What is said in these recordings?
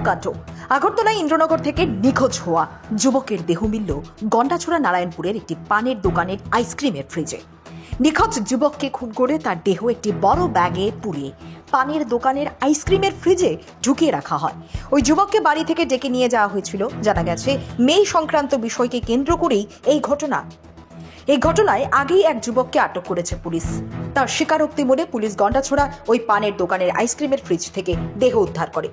কাণ্ড। আগরতলায় ইন্দ্রনগর থেকে নিখোঁজ হওয়া যুবকের দেহ মিলল গন্ডাছড়া নারায়ণপুরের একটি পানের দোকানের আইসক্রিমের ফ্রিজে। নিখোঁজ যুবককে খুন করে তার দেহ একটি বড় ব্যাগে পুড়িয়ে পানের দোকানের আইসক্রিমের ফ্রিজে ঢুকিয়ে রাখা হয়। ওই যুবককে বাড়ি থেকে ডেকে নিয়ে যাওয়া হয়েছিল। জানা গেছে মেয়ে সংক্রান্ত বিষয়কে কেন্দ্র করেই এই ঘটনা। এই ঘটনায় আগেই এক যুবককে আটক করেছে পুলিশ। তার স্বীকারোক্তি মনে পুলিশ গন্ডাছড়া ওই পানের দোকানের আইসক্রিমের ফ্রিজ থেকে দেহ উদ্ধার করে।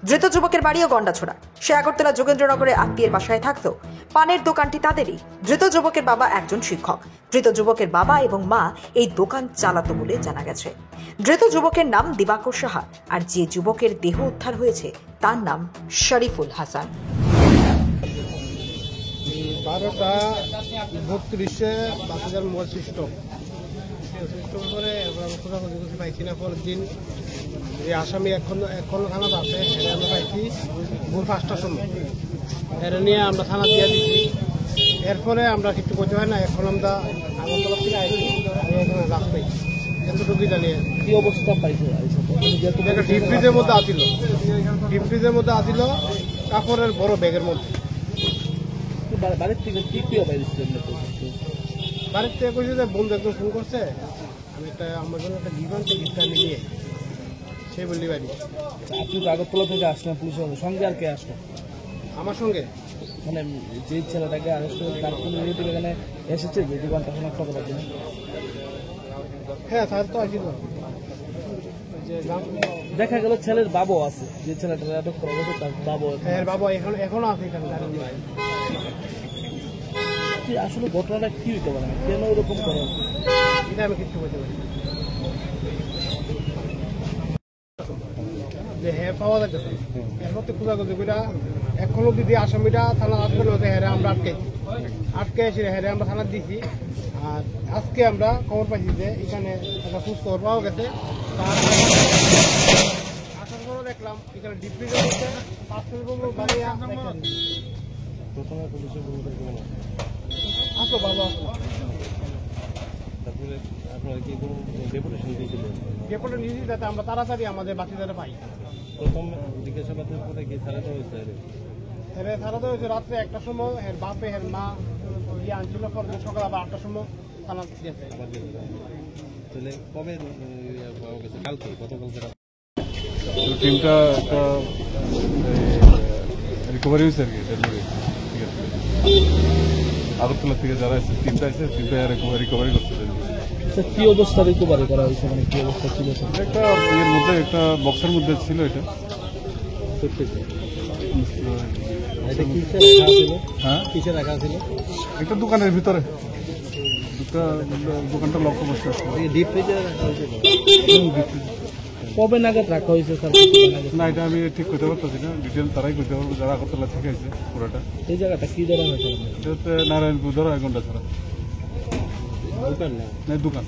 ধৃত যুবকের বাড়িও গন্ডাছড়া। সে আগরতলা যোগেন্দ্রনগরে আত্মীয়ের বাসায় থাকতো। পানের দোকানটি তাদেরই। ধৃত যুবকের বাবা একজন শিক্ষক। ধৃত যুবকের বাবা এবং মা এই দোকান চালাতো বলে জানা গেছে। ধৃত যুবকের নাম দিবাকর সাহা, আর যে যুবকের দেহ উদ্ধার হয়েছে তার নাম শরীফুল হাসান। 12:32 বাচ্চাদের মোবাইল সুইচ অফ করে খোঁজাখুঁজি করতে পাইছি না। পরের দিন এই আসামি এখন থানাত আছে, হেরে আমরা পাইছি ভোর 5টার সময়। হেরে নিয়ে আমরা থানা দিয়ে দিচ্ছি। এরপরে আমরা কিছু করতে হয় না। এখন আমরা আগরতলা থেকে আইছি, এখানে রাত পাইছি এতটুকু জানিয়ে। কি অবস্থা পাইছে? ডিপ ফ্রিজের মধ্যে আসিল, ডিপ ফ্রিজের মধ্যে আসিল কাপড়ের বড় ব্যাগের মধ্যে। বাড়ির থেকে কি কি বাড়ির থেকে কইছে যে বন্ধু একজন ফোন করছে, আমি আমার জন্য একটা গিফট আনতে, গিফট আমি নিয়ে সেই বললি বাড়ি। আপনি তো আগরতলা থেকে আসলেন, পুলিশের সঙ্গে আর কে আসলো আমার সঙ্গে? মানে যে ছেলেটাকে আরেস্ট করে তার কোনো রিলেটিভ এখানে এসেছে যে দোকানটা শনাক্ত করার জন্য? হ্যাঁ স্যার তো আসিল। দেখা গেল ছেলের বাবাও আছে, যে ছেলেটা আটক করা হয়েছে তার বাবা। হ্যাঁ বাবা এখনো আছে এখানে। আসলে ঘটনাটা কি হইতে পারে, কেন এরকম করে এটা আমি কিছু বলতে পারি যে হ্যাঁ পাওয়া যাচ্ছে। এরপর তো খোঁজাখুঁজি করে এখনো যদি আসামিটা থানা আসবে না, হেরে আমরা আটকেছি, হেরে আমরা থানা দিয়েছি। আর আজকে আমরা খবর পাইছি যে এখানে একটা খোঁজ খবর পাওয়া গেছে। তার আসার পরও দেখলাম এখানে ডিপ্রিজের মধ্যে প্রথমে পুলিশের আসলো বাবা আসলো। তারপরে আপনারা কি কোনো ডেপুটেশন দিয়েছিলেন? ডেপুটেশন নিয়েছি যাতে আমরা তাড়াতাড়ি আমাদের বাচ্চাদের পাই। প্রথম জিজ্ঞাসাবাদের পরে কি ছাড়াতে হয়েছে? হ্যাঁ ছাড়াতে হয়েছে রাত্রে 1টার সময়। হের বাপে হের মা গিয়ে আনছিল, পরে সকাল আবার 8টার সময় থানা দিয়েছে। তাহলে কবে পাওয়া গেছে? কালকে, গতকালকে টিমটা একটা রিকভারি হয়েছে আর কি, ঠিক আছে। আগরতলা থেকে যারা এসে টিমটা এসে টিমটা রিকভারি করছে। কি অবস্থা রিকভারি করা হয়েছে, মানে কি অবস্থা ছিল? একটা এর মধ্যে একটা বক্সের মধ্যে ছিল এটা। হ্যাঁ, কিসে রাখা ছিল? একটা দোকানের ভিতরে। দোকানটা লক্ষ্য করছে। ডিপ ফ্রিজে রাখা হয়েছে? কবে নাগাদ রাখা হয়েছে স্যার? না, এটা আমি ঠিক করতে পারতেছি না, ডিটেল তারাই করতে পারবো যারা আগরতলা থেকে আছে পুরোটা। এই জায়গাটা কি ধরা হয়েছে? এটা হচ্ছে নারায়ণপুর ধরো 1 ঘন্টা ছাড়া দোকান না, দোকান।